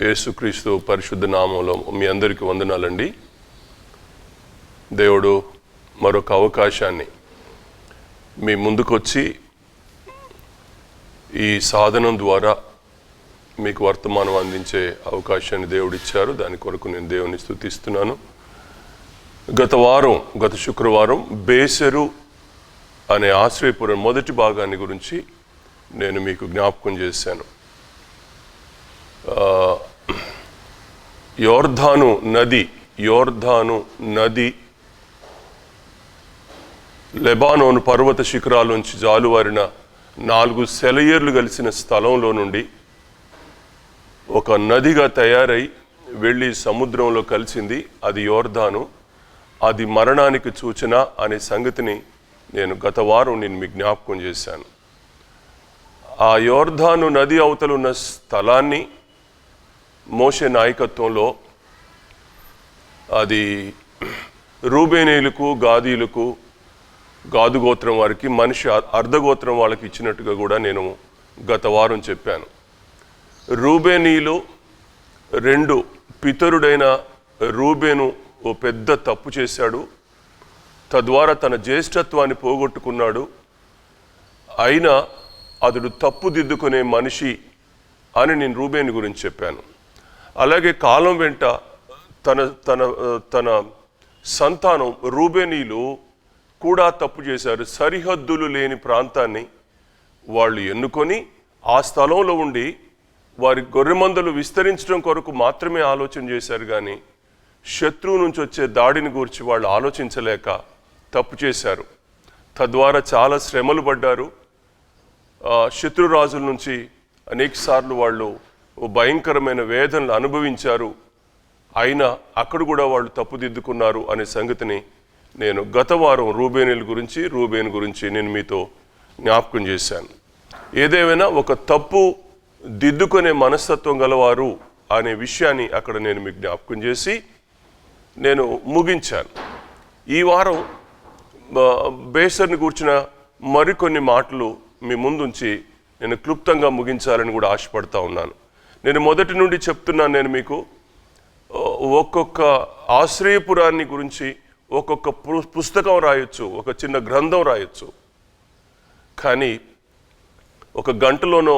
యేసుక్రీస్తు పరిశుద్ధ నామంలో మీ అందరికీ వందనాలండి. దేవుడు మరొక అవకాశాన్ని మీ ముందుకొచ్చి ఈ సాధనం ద్వారా మీకు వర్తమానం అందించే అవకాశాన్ని దేవుడు ఇచ్చారు. దాని కొరకు నేను దేవుని స్తుతిస్తున్నాను. గత శుక్రవారం బేసెరు అనే ఆశ్రయపురం మొదటి భాగాన్ని గురించి నేను మీకు జ్ఞాపకం చేశాను. యోర్ధాను నది లెబానోను పర్వత శిఖరాల నుంచి జాలువారిన 4 సెలయేర్లు కలిసిన స్థలంలో నుండి ఒక నదిగా తయారై వెళ్ళి సముద్రంలో కలిసింది. అది యోర్ధాను. అది మరణానికి సూచన అనే సంగతిని నేను గత వారం మీకు జ్ఞాపకం చేశాను. ఆ యోర్ధాను నది అవతల ఉన్న స్థలాన్ని మోషే నాయకత్వంలో అది రూబేనీయులకు, గాదీలకు, గాదు గోత్రం వారికి, మనిషి అర్ధగోత్రం వాళ్ళకి ఇచ్చినట్టుగా కూడా నేను గత వారం చెప్పాను. రూబేనీయులు 2 పితరుడైన రూబేను ఓ పెద్ద తప్పు చేశాడు. తద్వారా తన జ్యేష్ఠత్వాన్ని పోగొట్టుకున్నాడు. అయినా అతడు తప్పుదిద్దుకునే మనిషి అని నేను రూబేను గురించి చెప్పాను. అలాగే కాలం వెంట తన సంతానం రూబేనీయులు కూడా తప్పు చేశారు. సరిహద్దులు లేని ప్రాంతాన్ని వాళ్ళు ఎన్నుకొని ఆ స్థలంలో ఉండి వారి గొర్రెమందలు విస్తరించడం కొరకు మాత్రమే ఆలోచన చేశారు. కానీ శత్రువు నుంచి వచ్చే దాడిని గురించి వాళ్ళు ఆలోచించలేక తప్పు చేశారు. తద్వారా చాలా శ్రమలు పడ్డారు. శత్రురాజుల నుంచి అనేక సార్లు వాళ్ళు భయంకరమైన వేదనలు అనుభవించారు. అయినా అక్కడ కూడా వాళ్ళు తప్పుదిద్దుకున్నారు అనే సంగతిని నేను గత వారం రూబేను గురించి నేను మీతో జ్ఞాపకం చేశాను. ఏదేమైనా ఒక తప్పు దిద్దుకునే మనస్తత్వం గలవారు అనే విషయాన్ని అక్కడ నేను మీకు జ్ఞాపకం చేసి నేను ముగించాను. ఈ వారం బేసర్ని కూర్చున్న మరికొన్ని మాటలు మీ ముందుంచి నేను క్లుప్తంగా ముగించాలని కూడా ఆశపడతా ఉన్నాను. నేను మొదటి నుండి చెప్తున్నాను, నేను మీకు ఒక్కొక్క ఆశ్రయపురాన్ని గురించి ఒక్కొక్క పుస్తకం రాయొచ్చు, ఒక చిన్న గ్రంథం రాయొచ్చు. కానీ ఒక గంటలోనో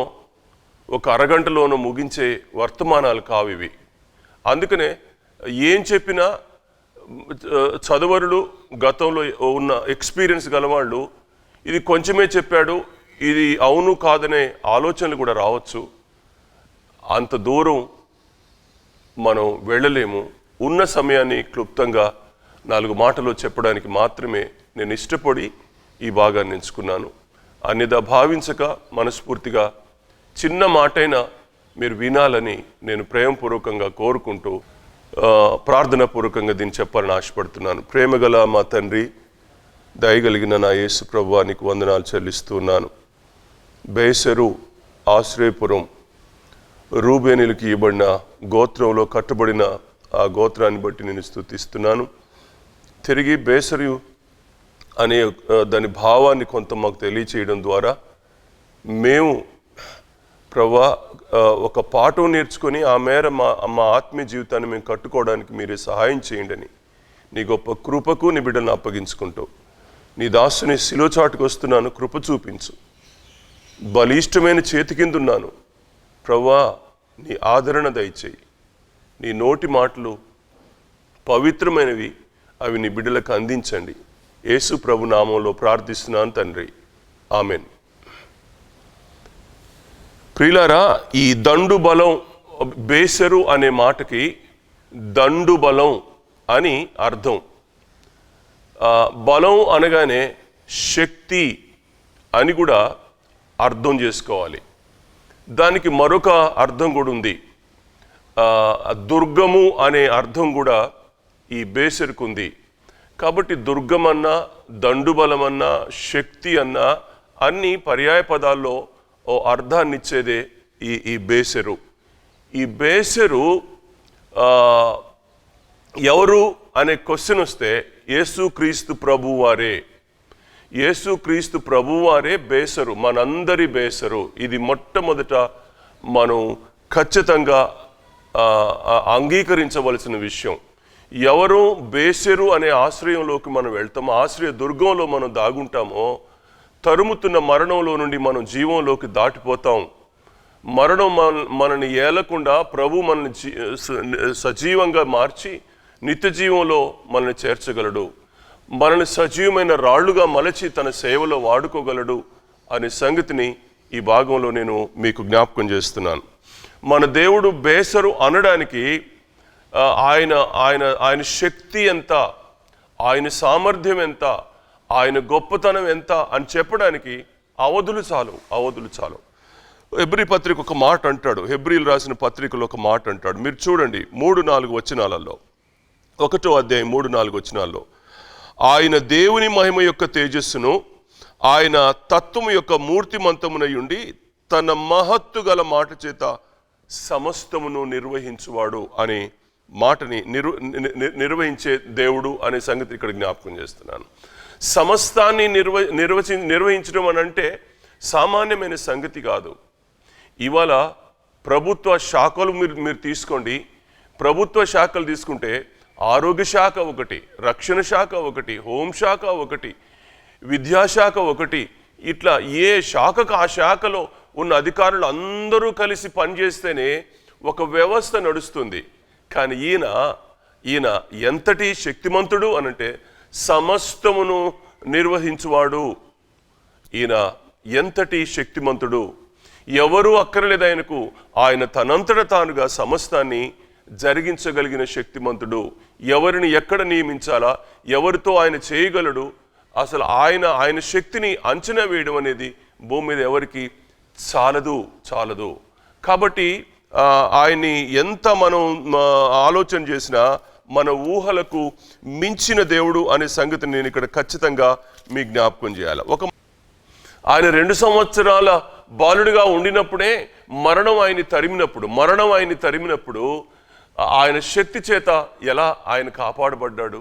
ఒక అరగంటలోనో ముగించే వర్తమానాలు కావు ఇవి. అందుకనే ఏం చెప్పినా చదువరులు, గతంలో ఉన్న ఎక్స్పీరియన్స్ గలవాళ్ళు ఇది కొంచెమే చెప్పాడు, ఇది అవును కాదనే ఆలోచనలు కూడా రావచ్చు. అంత దూరం మనం వెళ్ళలేము. ఉన్న సమయాన్ని క్లుప్తంగా 4 మాటలు చెప్పడానికి మాత్రమే నేను ఇష్టపడి ఈ భాగాన్ని ఎంచుకున్నాను. అన్నిదా భావించక మనస్ఫూర్తిగా చిన్న మాటైనా మీరు వినాలని నేను ప్రేమపూర్వకంగా కోరుకుంటూ ప్రార్థనాపూర్వకంగా దీన్ని చెప్పాలని ఆశపడుతున్నాను. ప్రేమగల మా తండ్రి, దయగలిగిన నా యేసు ప్రభువా, నీకు వందనాలు చెల్లిస్తున్నాను. బేసెరు ఆశ్రయపురం రూబేనీయులకు ఇవ్వబడిన గోత్రంలో కట్టబడిన ఆ గోత్రాన్ని బట్టి నేను స్తుతిస్తున్నాను. తిరిగి బేసెరు అనే దాని భావాన్ని కొంత మాకు తెలియచేయడం ద్వారా మేము ప్రభువా ఒక పాఠం నేర్చుకొని ఆ మేర మా ఆత్మీయ జీవితాన్ని మేము కట్టుకోవడానికి మీరే సహాయం చేయండి అని నీ గొప్ప కృపకు నీ బిడ్డలను అప్పగించుకుంటూ నీ దాసుని శిలోచాటుకు వస్తున్నాను. కృప చూపించు. బలిష్టమైన చేతి కిందున్నాను ప్రభువా, నీ ఆదరణ దయచేయి. నీ నోటి మాటలు పవిత్రమైనవి, అవి నీ బిడ్డలకు అందించండి. యేసు ప్రభు నామంలో ప్రార్థిస్తున్నాను తండ్రి, ఆమెన్. ప్రియులారా, ఈ దండు బలం, బేసెరు అనే మాటకి దండు బలం అని అర్థం. బలం అనగానే శక్తి అని కూడా అర్థం చేసుకోవాలి. దానికి మరొక అర్థం కూడా ఉంది. దుర్గము అనే అర్థం కూడా ఈ బేసెరుకు ఉంది. కాబట్టి దుర్గమన్నా, దండుబలమన్నా, శక్తి అన్నా అన్ని పర్యాయ పదాల్లో ఓ అర్థాన్ని ఇచ్చేదే ఈ బేసెరు. ఈ బేసెరు ఎవరు అనే క్వశ్చన్ వస్తే యేసుక్రీస్తు ప్రభువారే. యేసుక్రీస్తు ప్రభువారే బేసరు, మనందరి బేసరు. ఇది మొట్టమొదట మనం ఖచ్చితంగా అంగీకరించవలసిన విషయం. ఎవరు బేసెరు అనే ఆశ్రయంలోకి మనం వెళ్తామో, ఆశ్రయ దుర్గంలో మనం దాగుంటామో, తరుముతున్న మరణంలో నుండి మనం జీవంలోకి దాటిపోతాం. మరణం మనని ఏలకుండా ప్రభు మనల్ని సజీవంగా మార్చి నిత్య జీవంలో మనల్ని చేర్చగలడు. మనల్ని సజీవమైన రాళ్లుగా మలచి తన సేవలో వాడుకోగలడు అనే సంగతిని ఈ భాగంలో నేను మీకు జ్ఞాపకం చేస్తున్నాను. మన దేవుడు బేసరు అనడానికి ఆయన ఆయన ఆయన శక్తి ఎంత, ఆయన సామర్థ్యం ఎంత, ఆయన గొప్పతనం ఎంత అని చెప్పడానికి అవధులు చాలు. హెబ్రీ పత్రిక ఒక మాట అంటాడు, హెబ్రీలు రాసిన పత్రికలో ఒక మాట అంటాడు. మీరు చూడండి 3-4 వచనాలలో, 1వ అధ్యాయం 3-4 వచనాల్లో, ఆయన దేవుని మహిమ యొక్క తేజస్సును, ఆయన తత్వము యొక్క మూర్తిమంతమునయుండి తన మహత్తు గల మాట చేత సమస్తమును నిర్వహించువాడు అనే మాటని నిర్వహించే దేవుడు అనే సంగతి ఇక్కడ జ్ఞాపకం చేస్తున్నాను. సమస్తాన్ని నిర్వహించడం అని అంటే సామాన్యమైన సంగతి కాదు. ఇవాళ ప్రభుత్వ శాఖలు మీరు తీసుకోండి. ప్రభుత్వ శాఖలు తీసుకుంటే ఆరోగ్య శాఖ ఒకటి, రక్షణ శాఖ ఒకటి, హోంశాఖ ఒకటి, విద్యాశాఖ ఒకటి, ఇట్లా ఏ శాఖకు ఆ శాఖలో ఉన్న అధికారులు అందరూ కలిసి పనిచేస్తేనే ఒక వ్యవస్థ నడుస్తుంది. కానీ ఈయన ఎంతటి శక్తిమంతుడు అనంటే సమస్తమును నిర్వహించువాడు. ఈయన ఎంతటి శక్తిమంతుడు, ఎవరు అక్కర్లేదు ఆయనకు. ఆయన తనంతట తానుగా సమస్తాన్ని జరిగించగలిగిన శక్తిమంతుడు. ఎవరిని ఎక్కడ నియమించాలా, ఎవరితో ఆయన చేయగలడు, అసలు ఆయన శక్తిని అంచనా వేయడం అనేది భూమి మీద ఎవరికి చాలదు. కాబట్టి ఆయన్ని ఎంత మనం ఆలోచన చేసినా మన ఊహలకు మించిన దేవుడు అనే సంగతిని నేను ఇక్కడ ఖచ్చితంగా మీ జ్ఞాపకం చేయాలి. ఆయన 2 సంవత్సరాల బాలుడిగా ఉండినప్పుడే మరణం ఆయన్ని తరిమినప్పుడు ఆయన శక్తి చేత ఎలా ఆయన కాపాడబడ్డాడు.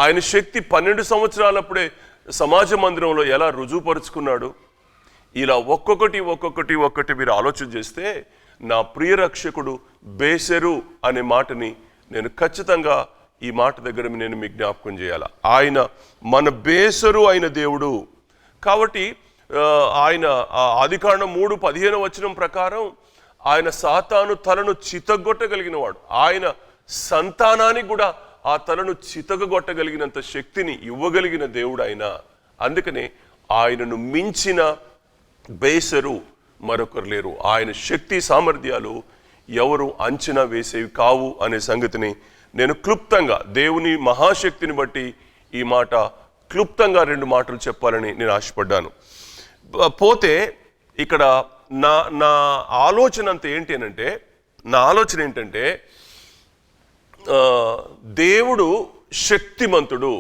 ఆయన శక్తి 12 సంవత్సరాలప్పుడే సమాజ మందిరంలో ఎలా రుజువుపరుచుకున్నాడు. ఇలా ఒక్కొక్కటి మీరు ఆలోచన చేస్తే నా ప్రియ రక్షకుడు బేసెరు అనే మాటని నేను ఖచ్చితంగా ఈ మాట దగ్గర నేను మీకు జ్ఞాపకం చేయాలి. ఆయన మన బేసెరు అయిన దేవుడు. కాబట్టి ఆయన ఆదికాండం 3:15 వచనం ప్రకారం ఆయన సాతాను తలను చితగొట్టగలిగిన వాడు. ఆయన సంతానానికి కూడా ఆ తలను చితగొట్టగలిగినంత శక్తిని ఇవ్వగలిగిన దేవుడు ఆయన. అందుకనే ఆయనను మించిన బేసరు మరొకరు లేరు. ఆయన శక్తి సామర్థ్యాలు ఎవరు అంచనా వేసేవి కావు అనే సంగతిని నేను క్లుప్తంగా దేవుని మహాశక్తిని బట్టి ఈ మాట క్లుప్తంగా 2 మాటలు చెప్పాలని నేను ఆశపడ్డాను. పోతే ఇక్కడ నా ఆలోచన అంత నా ఆలోచన ఏంటంటే దేవుడు శక్తిమంతుడు,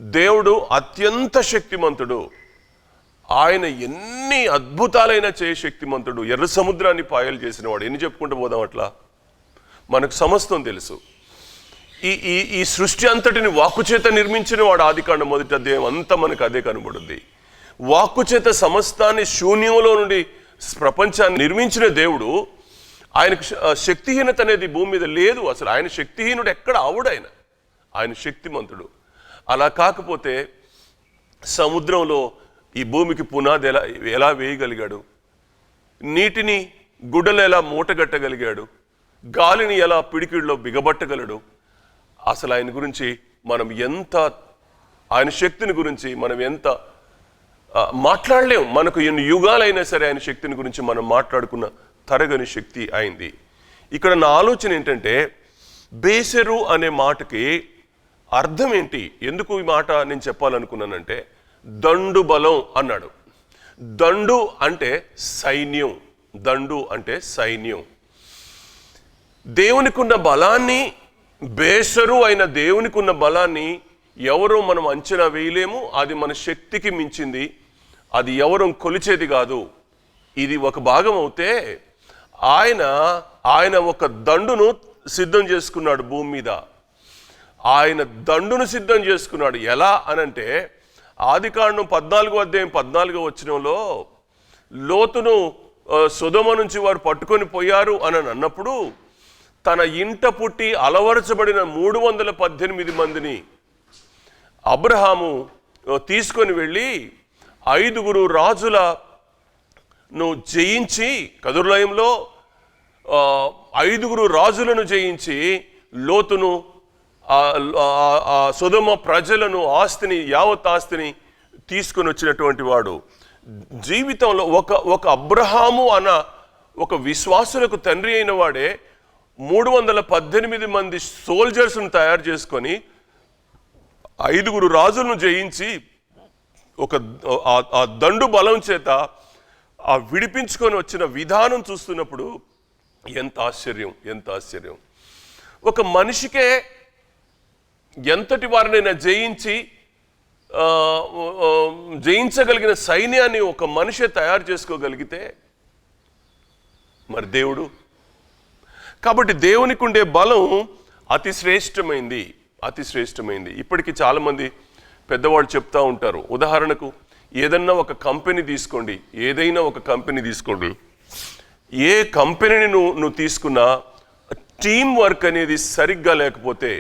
దేవుడు అత్యంత శక్తిమంతుడు. ఆయన ఎన్ని అద్భుతాలైనా చేయ శక్తిమంతుడు. ఎర్ర సముద్రాన్ని పాయలు చేసిన వాడు. ఎన్ని చెప్పుకుంటూ పోదాం అట్లా. మనకు సమస్తం తెలుసు. ఈ సృష్టి అంతటిని వాక్కు చేత నిర్మించిన వాడు. ఆదికాండం 1వ అధ్యాయం అంతా మనకు అదే కనబడుద్ది. వాక్కు చేత సమస్తాన్ని శూన్యంలో నుండి ప్రపంచాన్ని నిర్మించిన దేవుడు. ఆయనకు శక్తిహీనత అనేది భూమి మీద లేదు. అసలు ఆయన శక్తిహీనుడు ఎక్కడ ఆవుడాయన. ఆయన శక్తిమంతుడు. అలా కాకపోతే సముద్రంలో ఈ భూమికి పునాది ఎలా వేయగలిగాడు, నీటిని గుడ్డలు ఎలా మూటగట్టగలిగాడు, గాలిని ఎలా పిడికిడిలో బిగబట్టగలడు. అసలు ఆయన గురించి మనం ఆయన శక్తిని గురించి మనం ఎంత మాట్లాడలేం. మనకు ఎన్ని యుగాలైనా సరే ఆయన శక్తిని గురించి మనం మాట్లాడుకున్న తరగని శక్తి అయింది. ఇక్కడ నా ఆలోచన ఏంటంటే బేసెరు అనే మాటకి అర్థం ఏంటి, ఎందుకు ఈ మాట నేను చెప్పాలనుకున్నానంటే దండు బలం అన్నాడు. దండు అంటే సైన్యం. దేవునికి ఉన్న బలాన్ని, బేసరు అయిన దేవునికి ఉన్న బలాన్ని ఎవరో మనం అంచనా వేయలేము. అది మన శక్తికి మించింది. అది ఎవరో కొలిచేది కాదు. ఇది ఒక భాగం అవుతే ఆయన ఒక దండును సిద్ధం చేసుకున్నాడు భూమి మీద. ఆయన దండును సిద్ధం చేసుకున్నాడు. ఎలా అనంటే ఆదికాండం 14వ అధ్యాయం 14వ వచనంలో లోతును సొదొమ నుంచి వారు పట్టుకొని పోయారు అని అన్నప్పుడు తన ఇంట పుట్టి అలవరచబడిన 318 మందిని అబ్రహాము తీసుకొని వెళ్ళి 5 రాజులను జయించి, కదుర్లయంలో 5 రాజులను జయించి లోతును సొదొమ ప్రజలను యావత్ ఆస్తిని తీసుకొని వచ్చినటువంటి వాడు. జీవితంలో ఒక అబ్రహాము అన్న ఒక విశ్వాసులకు తండ్రి అయిన వాడే 318 మంది సోల్జర్స్ను తయారు చేసుకొని 5 రాజులను జయించి ఆ దండు బలం చేత ఆ విడిపించుకొని వచ్చిన విధానం చూస్తున్నప్పుడు ఎంత ఆశ్చర్యం. ఒక మనిషికే ఎంతటి వారినైనా జయించగలిగిన సైన్యాన్ని ఒక మనిషే తయారు చేసుకోగలిగితే మరి దేవుడు. కాబట్టి దేవునికి ఉండే బలం అతి శ్రేష్టమైంది. ఇప్పటికీ చాలామంది పెద్దవాళ్ళు చెప్తా ఉంటారు. ఉదాహరణకు ఏదైనా ఒక కంపెనీ తీసుకోండి, ఏ కంపెనీని నువ్వు తీసుకున్నా టీం వర్క్ అనేది సరిగ్గా లేకపోతే,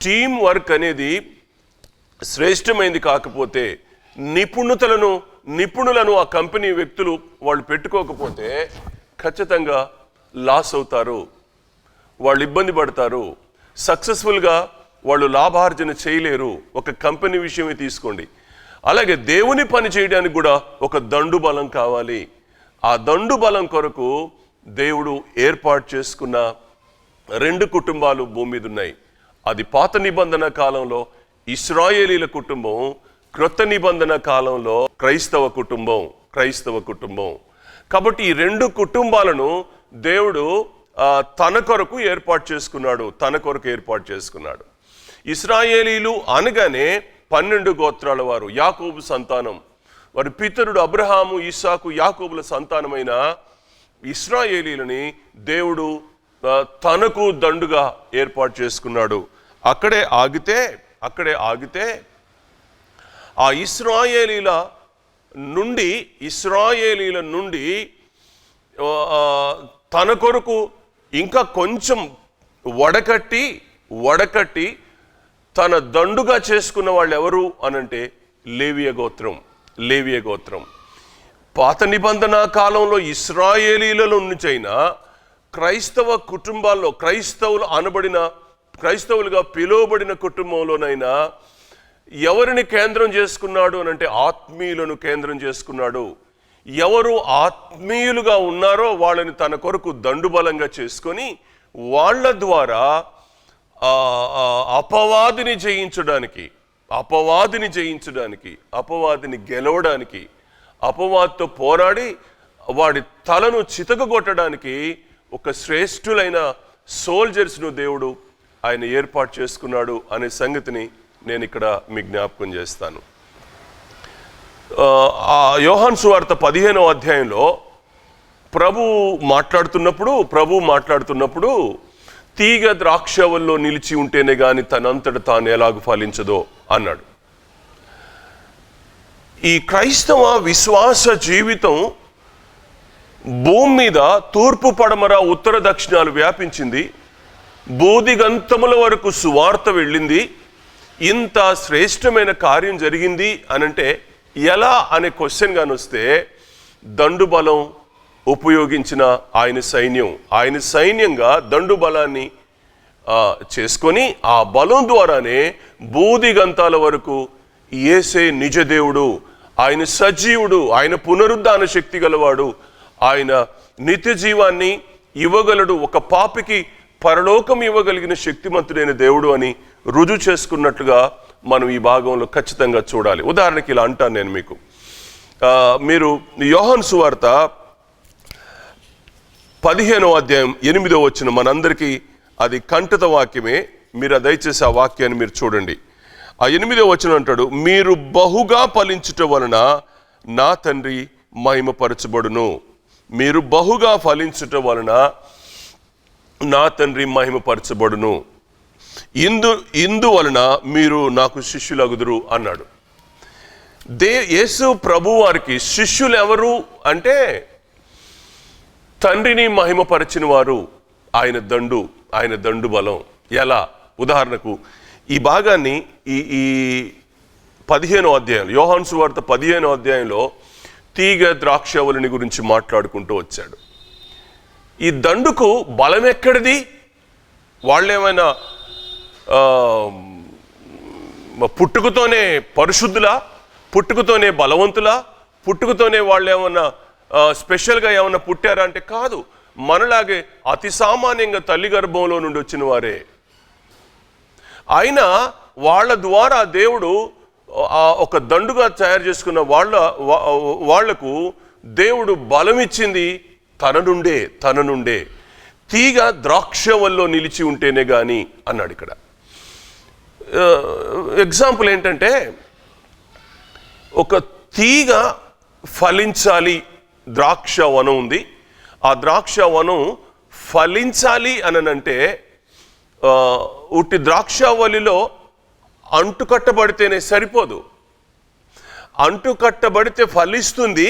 టీం వర్క్ అనేది శ్రేష్టమైంది కాకపోతే, నిపుణులను ఆ కంపెనీ వ్యక్తులు వాళ్ళు పెట్టుకోకపోతే ఖచ్చితంగా లాస్ అవుతారు, వాళ్ళు ఇబ్బంది పడతారు, సక్సెస్ఫుల్గా వాళ్ళు లాభార్జన చేయలేరు. ఒక కంపెనీ విషయమే తీసుకోండి. అలాగే దేవుని పని చేయడానికి కూడా ఒక దండు బలం కావాలి. ఆ దండు బలం కొరకు దేవుడు ఏర్పాటు చేసుకున్న 2 కుటుంబాలు భూమి మీద ఉన్నాయి. అది పాత నిబంధన కాలంలో ఇశ్రాయేలీల కుటుంబం, క్రొత్త నిబంధన కాలంలో క్రైస్తవ కుటుంబం. కాబట్టి ఈ 2 కుటుంబాలను దేవుడు తన కొరకు ఏర్పాటు చేసుకున్నాడు. ఇశ్రాయేలీలు అనగానే 12 గోత్రాల వారు, యాకోబు సంతానం. వారి పితరుడు అబ్రహాము, ఇస్సాకు, యాకోబుల సంతానమైన ఇశ్రాయేలీలని దేవుడు తనకు దండుగా ఏర్పాటు చేసుకున్నాడు. అక్కడే ఆగితే ఆ ఇశ్రాయేలీల నుండి తన కొరకు ఇంకా కొంచెం వడకట్టి తన దండుగా చేసుకున్న వాళ్ళు ఎవరు అనంటే లేవియ గోత్రం. పాత నిబంధన కాలంలో ఇశ్రాయేలీలలో నుంచైనా క్రైస్తవ కుటుంబాల్లో, క్రైస్తవులుగా పిలువబడిన కుటుంబంలోనైనా ఎవరిని కేంద్రం చేసుకున్నాడు అనంటే ఆత్మీయులను కేంద్రం చేసుకున్నాడు. ఎవరు ఆత్మీయులుగా ఉన్నారో వాళ్ళని తన కొరకు దండుబలంగా చేసుకొని వాళ్ళ ద్వారా అపవాదిని జయించడానికి, అపవాదిని గెలవడానికి, అపవాదితో పోరాడి వాడి తలను చితకగొట్టడానికి ఒక శ్రేష్ఠులైన సోల్జర్స్ను దేవుడు ఆయన ఏర్పాటు చేసుకున్నాడు అనే సంగతిని నేను ఇక్కడ మీ జ్ఞాపకం చేస్తాను. యోహాను సువార్త 15వ అధ్యాయంలో ప్రభు మాట్లాడుతున్నప్పుడు తీగ ద్రాక్షవల్లో నిలిచి ఉంటేనే గాని తనంతట తాను ఎలాగ ఫలించదో అన్నాడు. ఈ క్రైస్తవ విశ్వాస జీవితం భూమి మీద తూర్పు పడమర ఉత్తర దక్షిణాలు వ్యాపించింది. బోధిగంతముల వరకు సువార్త వెళ్ళింది. ఇంత శ్రేష్టమైన కార్యం జరిగింది అనంటే ఎలా అనే క్వశ్చన్ గాని వస్తే దండు బలం ఉపయోగించిన ఆయన సైన్యంగా దండు బలాన్ని చేసుకొని ఆ బలం ద్వారానే బూదిగంతాల వరకు యేసే నిజదేవుడు, ఆయన సజీవుడు, ఆయన పునరుద్ధాన శక్తి గలవాడు, ఆయన నిత్య జీవాన్ని ఇవ్వగలడు, ఒక పాపికి పరలోకం ఇవ్వగలిగిన శక్తిమంతుడైన దేవుడు అని రుజువు చేసుకున్నట్లుగా మనం ఈ భాగంలో ఖచ్చితంగా చూడాలి. ఉదాహరణకి ఇలా అంటాను నేను మీకు, మీరు యోహాను సువార్త 15వ అధ్యాయం 8వ వచనం మనందరికీ అది కంఠిత వాక్యమే. మీరు దయచేసి ఆ వాక్యాన్ని మీరు చూడండి. ఆ 8వ వచనం అంటాడు, మీరు బహుగా ఫలించుట వలన నా తండ్రి మహిమపరచబడును. మీరు బహుగా ఫలించుట వలన నా తండ్రి మహిమపరచబడును. ఇందువలన మీరు నాకు శిష్యులగుదురు అన్నాడు. యేసు ప్రభు వారికి శిష్యులు ఎవరు అంటే తండ్రిని మహిమపరచిన వారు ఆయన దండు బలం. ఎలా? ఉదాహరణకు ఈ భాగాన్ని ఈ 15వ అధ్యాయం, యోహాను సువార్త 15వ అధ్యాయంలో తీగ ద్రాక్షవల్లిని గురించి మాట్లాడుకుంటూ వచ్చాడు. ఈ దండుకు బలం ఎక్కడిది? వాళ్ళేమైనా పుట్టుకతోనే పరిశుద్ధులా? పుట్టుకతోనే బలవంతులా? పుట్టుకతోనే వాళ్ళు ఏమన్నా స్పెషల్గా ఏమన్నా పుట్టారా అంటే కాదు. మనలాగే అతి సామాన్యంగా తల్లి గర్భంలో నుండి వచ్చిన వారే. అయినా వాళ్ళ ద్వారా దేవుడు ఒక దండుగా తయారు చేసుకున్న వాళ్లకు దేవుడు బలం ఇచ్చింది తన నుండే. తీగ ద్రాక్షవల్లో నిలిచి ఉంటేనే గాని అన్నాడు ఇక్కడ. ఎగ్జాంపుల్ ఏంటంటే, ఒక తీగ ఫలించాలి. ద్రాక్ష వనం ఉంది. ఆ ద్రాక్ష వనం ఫలించాలి అనంటే ఉట్టి ద్రాక్షవల్లిలో అంటుకట్టబడితేనే సరిపోదు. అంటుకట్టబడితే ఫలిస్తుంది.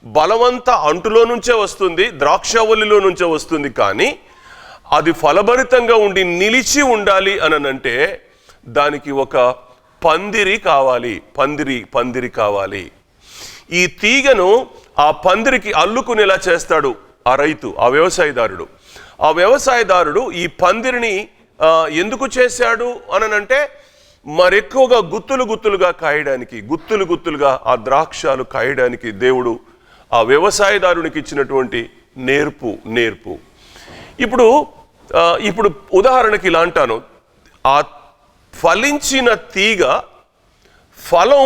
బలమంతా అంటులో నుంచే వస్తుంది, ద్రాక్షవల్లిలో నుంచే వస్తుంది. కానీ అది ఫలభరితంగా ఉండి నిలిచి ఉండాలి అనంటే దానికి ఒక పందిరి కావాలి. పందిరి కావాలి. ఈ తీగను ఆ పందిరికి అల్లుకునేలా చేస్తాడు ఆ రైతు, ఆ వ్యవసాయదారుడు. ఈ పందిరిని ఎందుకు చేశాడు అనంటే మరెక్కువగా గుత్తులుగా కాయడానికి, గుత్తులుగా ఆ ద్రాక్షాలు కాయడానికి దేవుడు ఆ వ్యవసాయదారునికి ఇచ్చినటువంటి నేర్పు. ఇప్పుడు ఉదాహరణకి ఇలా అంటాను, ఆ ఫలించిన తీగ ఫలం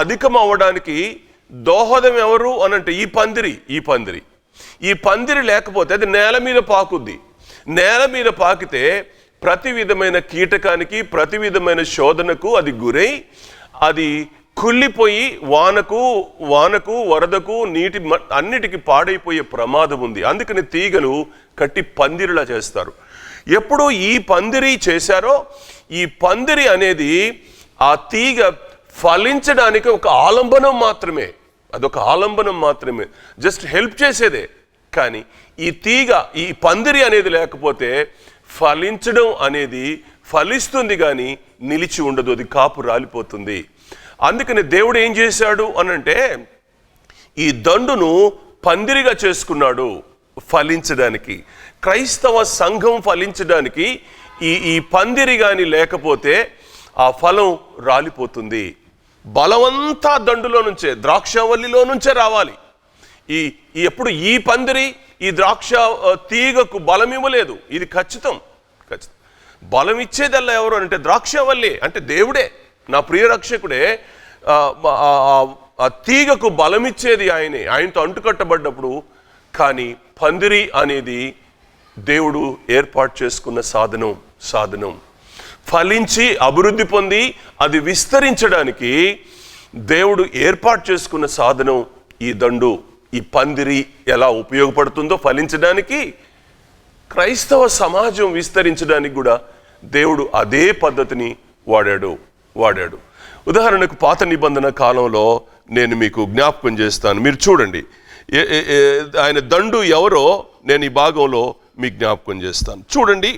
అధికం అవ్వడానికి దోహదం ఎవరు అనంటే ఈ పందిరి లేకపోతే అది నేల మీద పాకుద్ది. నేల మీద పాకితే ప్రతి విధమైన కీటకానికి, ప్రతి విధమైన శోధనకు అది గురై అది కుళ్ళిపోయి వానకు వరదకు నీటి అన్నిటికీ పాడైపోయే ప్రమాదం ఉంది. అందుకని తీగలు కట్టి పందిరిలా చేస్తారు. ఎప్పుడు ఈ పందిరి చేశారో, ఈ పందిరి అనేది ఆ తీగ ఫలించడానికి ఒక ఆలంబనం మాత్రమే. అదొక ఆలంబనం మాత్రమే, జస్ట్ హెల్ప్ చేసేదే. కానీ ఈ పందిరి అనేది లేకపోతే ఫలించడం అనేది ఫలిస్తుంది కానీ నిలిచి ఉండదు, అది కాపు రాలిపోతుంది. అందుకని దేవుడు ఏం చేశాడు అనంటే ఈ దండును పందిరిగా చేసుకున్నాడు ఫలించడానికి. క్రైస్తవ సంఘం ఫలించడానికి ఈ పందిరి కానీ లేకపోతే ఆ ఫలం రాలిపోతుంది. బలమంతా దండులో నుంచే, ద్రాక్షవల్లిలో నుంచే రావాలి. ఎప్పుడు ఈ పందిరి ఈ ద్రాక్ష తీగకు బలం ఇవ్వలేదు. ఇది ఖచ్చితం. బలం ఇచ్చేదల్లా ఎవరు అంటే ద్రాక్షవల్లి, అంటే దేవుడే, నా ప్రియ రక్షకుడే. ఆ తీగకు బలమిచ్చేది ఆయనతో అంటుకట్టబడ్డప్పుడు. కానీ పందిరి అనేది దేవుడు ఏర్పాటు చేసుకున్న సాధనం ఫలించి అభివృద్ధి పొంది అది విస్తరించడానికి దేవుడు ఏర్పాటు చేసుకున్న సాధనం ఈ దండు. ఈ పందిరి ఎలా ఉపయోగపడుతుందో ఫలించడానికి, క్రైస్తవ సమాజం విస్తరించడానికి కూడా దేవుడు అదే పద్ధతిని వాడాడు. ఉదాహరణకు పాత నిబంధన కాలంలో నేను మీకు జ్ఞాపకం చేస్తాను. మీరు చూడండి, ఆయన దండు ఎవరో నేను ఈ భాగంలో మీకు జ్ఞాపకం చేస్తాను. చూడండి,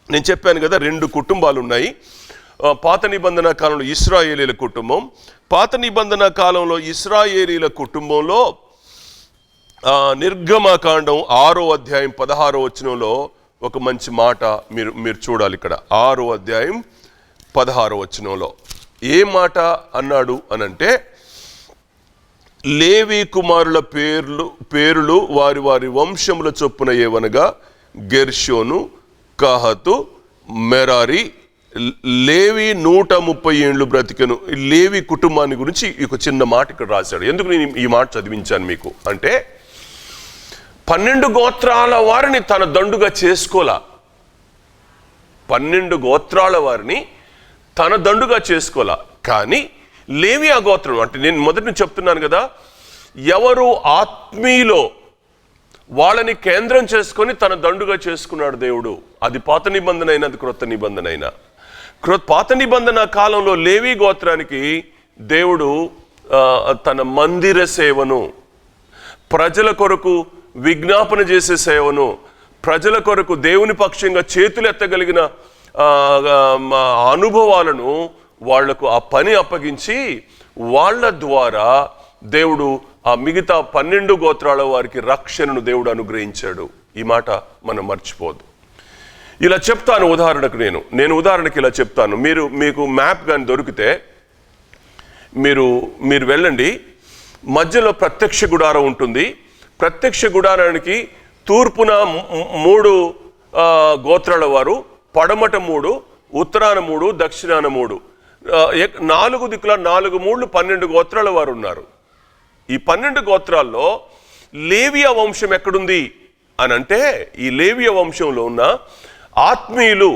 నేను చెప్పాను కదా 2 కుటుంబాలు ఉన్నాయి. పాత నిబంధన కాలంలో ఇశ్రాయేలీల కుటుంబం. పాత నిబంధన కాలంలో ఇశ్రాయేలీల కుటుంబంలో నిర్గమకాండం 6వ అధ్యాయం 16వ వచనంలో ఒక మంచి మాట మీరు చూడాలి. ఇక్కడ 6వ అధ్యాయం 16వ వచనంలో ఏ మాట అన్నాడు అనంటే, లేవి కుమారుల పేర్లు వారి వంశముల చొప్పున ఏవనగా గెర్షోను, కహతు, మెరారి. లేవి 130 ఏండ్లు బ్రతికెను. లేవి కుటుంబాన్ని గురించి ఒక చిన్న మాట ఇక్కడ రాశాడు. ఎందుకు నేను ఈ మాట చదివించాను మీకు అంటే, 12 గోత్రాల వారిని తన దండుగా చేసుకోలా. 12 గోత్రాల వారిని తన దండుగా చేసుకోలా. కానీ లేవి ఆ గోత్రం, అంటే నేను మొదటి చెప్తున్నాను కదా, ఎవరు ఆత్మీయులో వాళ్ళని కేంద్రం చేసుకొని తన దండుగా చేసుకున్నాడు దేవుడు. అది పాత నిబంధన అయినా, అది క్రొత్త నిబంధన అయినా. పాత నిబంధన కాలంలో లేవి గోత్రానికి దేవుడు తన మందిర సేవను, ప్రజల కొరకు విజ్ఞాపన చేసే సేవను, ప్రజల కొరకు దేవుని పక్షంగా చేతులు ఎత్తగలిగిన అనుభవాలను వాళ్లకు ఆ పని అప్పగించి వాళ్ళ ద్వారా దేవుడు ఆ మిగతా 12 గోత్రాల వారికి రక్షణను దేవుడు అనుగ్రహించాడు. ఈ మాట మనం మర్చిపోదు. ఇలా చెప్తాను ఉదాహరణకు, నేను ఉదాహరణకి ఇలా చెప్తాను. మీకు మ్యాప్ కానీ దొరికితే మీరు వెళ్ళండి. మధ్యలో ప్రత్యక్ష గుడారం ఉంటుంది. ప్రత్యక్ష గుడారానికి తూర్పున 3 గోత్రాల వారు, పడమట 3, ఉత్తరాన 3, దక్షిణాన 3, 4 దిక్కుల 4 3 12 గోత్రాల వారు ఉన్నారు. ఈ 12 గోత్రాల్లో లేవియ వంశం ఎక్కడుంది అని అంటే, ఈ లేవియ వంశంలో ఉన్న ఆత్మీయులు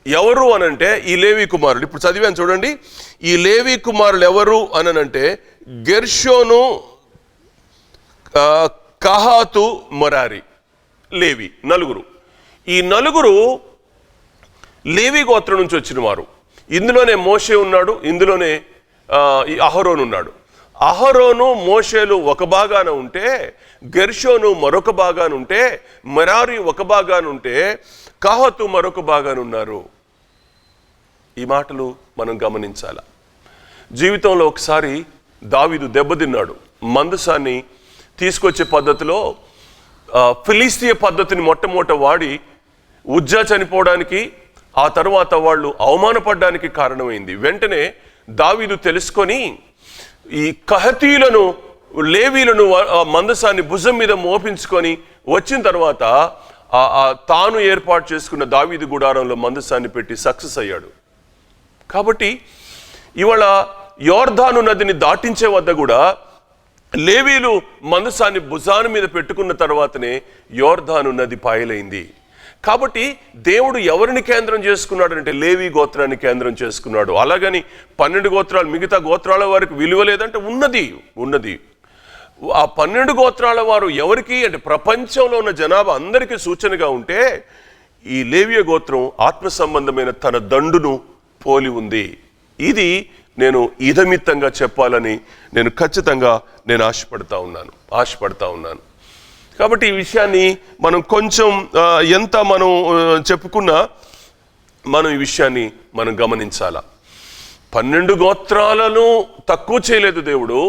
ఎవరు అనంటే ఈ లేవి కుమారులు. ఇప్పుడు చదివాను చూడండి. ఈ లేవి కుమారులు ఎవరు అనంటే గెర్షోను, కహాతు, మొరారి, లేవి, 4. ఈ 4 లేవి గోత్రం నుంచి వచ్చిన వారు. ఇందులోనే మోషే ఉన్నాడు, ఇందులోనే ఈ అహరోను ఉన్నాడు. అహరోను, మోషేలు ఒక భాగాన ఉంటే, గెర్షోను మరొక భాగాన ఉంటే, మెరారి ఒక భాగాన ఉంటే, కహాతు మరొక భాగాన ఉన్నారు. ఈ మాటలు మనం గమనించాల. జీవితంలో ఒకసారి దావీదు దెబ్బతిన్నాడు. మందసాన్ని తీసుకొచ్చే పద్ధతిలో ఫిలిస్తీయ పద్ధతిని మొట్టమొదట వాడి ఉజ్జా చనిపోవడానికి, ఆ తర్వాత వాళ్ళు అవమానపడడానికి కారణమైంది. వెంటనే దావీదు తెలుసుకొని ఈ కహతీయులను, లేవీలను మందసాన్ని భుజం మీద మోపించుకొని వచ్చిన తర్వాత తాను ఏర్పాటు చేసుకున్న దావీదు గుడారంలో మందసాన్ని పెట్టి సక్సెస్ అయ్యాడు. కాబట్టి ఇవాళ యోర్దాను నదిని దాటించే వద్ద కూడా లేవీలు మందసాన్ని భుజాన మీద పెట్టుకున్న తర్వాతనే యోర్దాను నది పాయలైంది. కాబట్టి దేవుడు ఎవరిని కేంద్రం చేసుకున్నాడంటే లేవి గోత్రాన్ని కేంద్రం చేసుకున్నాడు. అలాగని 12 గోత్రాలు మిగతా గోత్రాల వారికి విలువ లేదంటే ఉన్నది. ఆ 12 గోత్రాల వారు ఎవరికి అంటే ప్రపంచంలో ఉన్న జనాభా అందరికీ సూచనగా ఉంటే, ఈ లేవియ గోత్రం ఆత్మ సంబంధమైన తన దండును పోలి ఉంది. ఇది నేను ఇదమిత్తంగా చెప్పాలని ఖచ్చితంగా ఆశపడతా ఉన్నాను. కాబట్టి ఈ విషయాన్ని మనం కొంచెం ఎంత మనం చెప్పుకున్నా మనం ఈ విషయాన్ని మనం గమనించాలా. 12 గోత్రాలను తక్కువ చేయలేదు దేవుడు.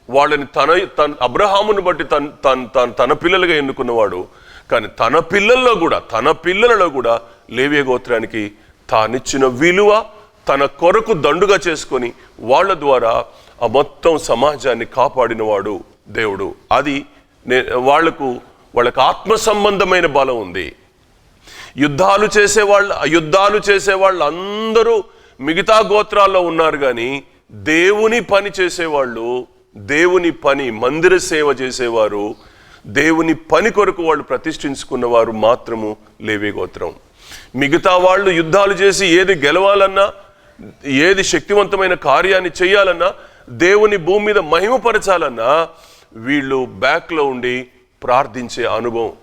వాళ్ళని తన అబ్రహామును బట్టి తన పిల్లలుగా ఎన్నుకున్నవాడు. కానీ తన పిల్లలలో కూడా లేవియ గోత్రానికి తానిచ్చిన విలువ తన కొరకు దండుగా చేసుకొని వాళ్ళ ద్వారా ఆ మొత్తం సమాజాన్ని కాపాడినవాడు దేవుడు. అది వాళ్ళకు ఆత్మ సంబంధమైన బలం ఉంది. యుద్ధాలు చేసేవాళ్ళు అందరూ మిగతా గోత్రాల్లో ఉన్నారు. కానీ దేవుని పని చేసేవాళ్ళు, దేవుని పని, మందిర సేవ చేసేవారు, దేవుని పని కొరకు వాళ్ళు ప్రతిష్ఠించుకున్నవారు మాత్రము లేవి గోత్రం. మిగతా వాళ్ళు యుద్ధాలు చేసి ఏది గెలవాలన్నా, ఏది శక్తివంతమైన కార్యాన్ని చేయాలన్నా, దేవుని భూమి మీద మహిమపరచాలన్నా వీళ్ళు బ్యాక్లో ఉండి ప్రార్థించే అనుభవం.